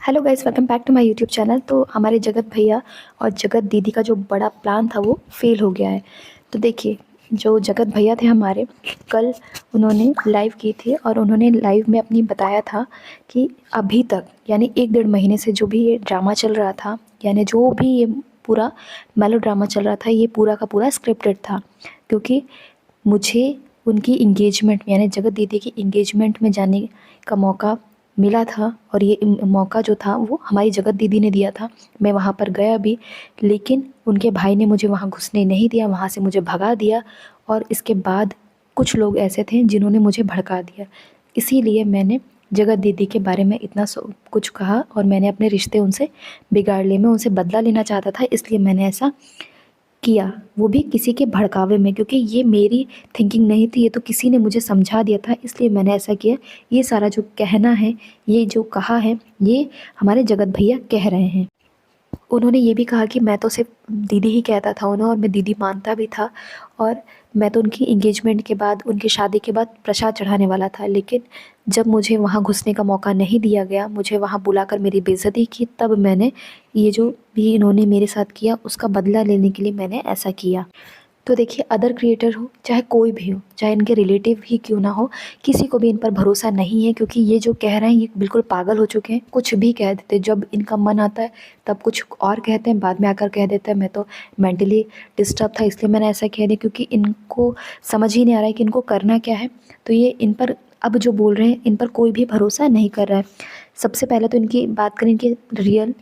Hello guys, welcome back to my YouTube channel. तो हमारे जगत भैया और जगत दीदी का जो बड़ा प्लान था वो फेल हो गया है। तो देखिए, जो जगत भैया थे हमारे, कल उन्होंने लाइव की थी और उन्होंने लाइव में अपनी बताया था कि अभी तक यानी 1 डेढ़ महीने से जो भी ये ड्रामा चल रहा था, यानी जो भी ये पूरा मेलो ड्रामा चल रहा था, ये पूरा का पूरा स्क्रिप्टेड था। क्योंकि मुझे उनकी इंगेजमेंट यानी जगत दीदी की इंगेजमेंट में जाने का मौका मिला था और ये मौका जो था वो हमारी जगत दीदी ने दिया था। मैं वहाँ पर गया भी, लेकिन उनके भाई ने मुझे वहाँ घुसने नहीं दिया, वहाँ से मुझे भगा दिया। और इसके बाद कुछ लोग ऐसे थे जिन्होंने मुझे भड़का दिया। इसीलिए मैंने जगत दीदी के बारे में इतना कुछ कहा और मैंने अपने रिश्ते उनसे बिगाड़ लिए। मैं उनसे बदला लेना चाहता था, इसलिए मैंने ऐसा किया, वो भी किसी के भड़कावे में, क्योंकि ये मेरी थिंकिंग नहीं थी, ये तो किसी ने मुझे समझा दिया था, इसलिए मैंने ऐसा किया। ये सारा जो कहना है, ये जो कहा है, ये हमारे जगत भैया कह रहे हैं। उन्होंने ये भी कहा कि मैं तो सिर्फ दीदी ही कहता था उन्हें और मैं दीदी मानता भी था, और मैं तो उनकी इंगेजमेंट के बाद, उनकी शादी के बाद प्रसाद चढ़ाने वाला था। लेकिन जब मुझे वहाँ घुसने का मौका नहीं दिया गया, मुझे वहाँ बुलाकर मेरी बेइज्जती की, तब मैंने ये जो भी इन्होंने मेरे साथ किया उसका बदला लेने के लिए मैंने ऐसा किया। तो देखिए, अदर क्रिएटर हो चाहे कोई भी हो, चाहे इनके रिलेटिव ही क्यों ना हो, किसी को भी इन पर भरोसा नहीं है। क्योंकि ये जो कह रहे हैं ये बिल्कुल पागल हो चुके हैं, कुछ भी कह देते हैं। जब इनका मन आता है तब कुछ और कहते हैं, बाद में आकर कह देते हैं मैं तो मेंटली डिस्टर्ब था इसलिए मैंने ऐसा कह दिया। क्योंकि इनको समझ ही नहीं आ रहा है कि इनको करना क्या है। तो ये इन पर अब जो बोल रहे हैं, इन पर कोई भी भरोसा नहीं कर रहा है। सबसे पहले तो इनकी बात करें, इनके रियल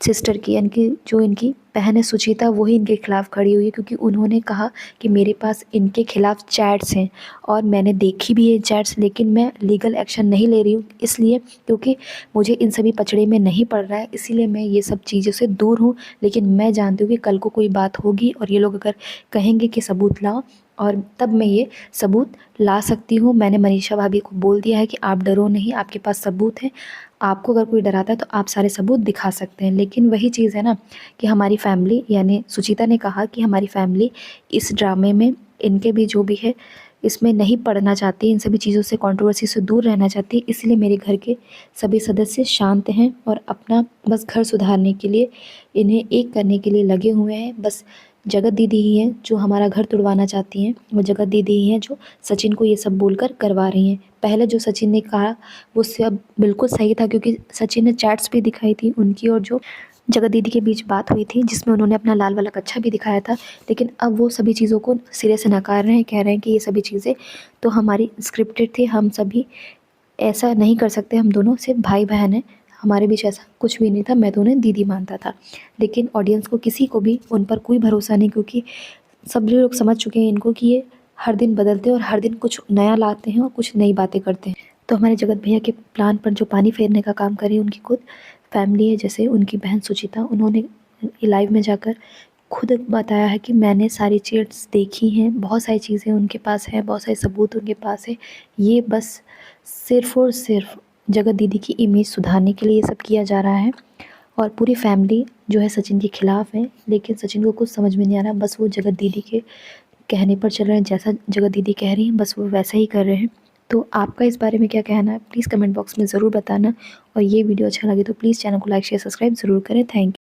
सिस्टर की, यानी कि जो इनकी बहन है सुचिता, वही इनके खिलाफ़ खड़ी हुई है। क्योंकि उन्होंने कहा कि मेरे पास इनके खिलाफ़ चैट्स हैं और मैंने देखी भी है चैट्स, लेकिन मैं लीगल एक्शन नहीं ले रही हूँ, इसलिए क्योंकि मुझे इन सभी पचड़े में नहीं पड़ रहा है, इसीलिए मैं ये सब चीज़ों से दूर हूँ। लेकिन मैं जानती हूँ कि कल को कोई बात होगी और ये लोग अगर कहेंगे कि सबूत लाओ, और तब मैं ये सबूत ला सकती हूँ। मैंने मनीषा भाभी को बोल दिया है कि आप डरो नहीं, आपके पास सबूत है। आपको अगर कोई डराता है तो आप सारे सबूत दिखा सकते हैं। लेकिन वही चीज़ है ना कि हमारी फैमिली, यानी सुचिता ने कहा कि हमारी फैमिली इस ड्रामे में, इनके भी जो भी है, इसमें नहीं पड़ना चाहती, इन सभी चीज़ों से, कंट्रोवर्सी से दूर रहना चाहती। इसलिए मेरे घर के सभी सदस्य शांत हैं और अपना बस घर सुधारने के लिए, इन्हें एक करने के लिए लगे हुए हैं। बस जगत दीदी ही हैं जो हमारा घर तुड़वाना चाहती हैं, वो जगत दीदी ही हैं जो सचिन को ये सब बोलकर करवा रही हैं। पहले जो सचिन ने कहा वो सब बिल्कुल सही था, क्योंकि सचिन ने चैट्स भी दिखाई थी उनकी और जो जगत दीदी के बीच बात हुई थी, जिसमें उन्होंने अपना लाल वाला कच्छा भी दिखाया था। लेकिन अब वो सभी चीज़ों को सिरे से नकार रहे हैं, कह रहे हैं कि ये सभी चीज़ें तो हमारी स्क्रिप्टेड थी, हम सभी ऐसा नहीं कर सकते, हम दोनों सिर्फ भाई बहन हैं, हमारे बीच ऐसा कुछ भी नहीं था, मैं तो उन्हें दीदी मानता था। लेकिन ऑडियंस को, किसी को भी उन पर कोई भरोसा नहीं, क्योंकि सब लोग समझ चुके हैं इनको कि ये हर दिन बदलते हैं और हर दिन कुछ नया लाते हैं और कुछ नई बातें करते हैं। तो हमारे जगत भैया के प्लान पर जो पानी फेरने का काम करी उनकी खुद फैमिली है, जैसे उनकी बहन सुचिता, उन्होंने लाइव में जाकर खुद बताया है कि मैंने सारी चीट्स देखी हैं, बहुत सारी चीज़ें उनके पास हैं, बहुत सारे सबूत उनके पास है। ये बस सिर्फ़ और सिर्फ जगत दीदी की इमेज सुधारने के लिए ये सब किया जा रहा है। और पूरी फैमिली जो है सचिन के ख़िलाफ़ है, लेकिन सचिन को कुछ समझ में नहीं आ रहा, बस वो जगत दीदी के कहने पर चल रहे हैं। जैसा जगत दीदी कह रही हैं बस वो वैसा ही कर रहे हैं। तो आपका इस बारे में क्या कहना है, प्लीज़ कमेंट बॉक्स में ज़रूर बताना। और ये वीडियो अच्छा लगे तो प्लीज़ चैनल को लाइक शेयर सब्सक्राइब ज़रूर करें। Thank you.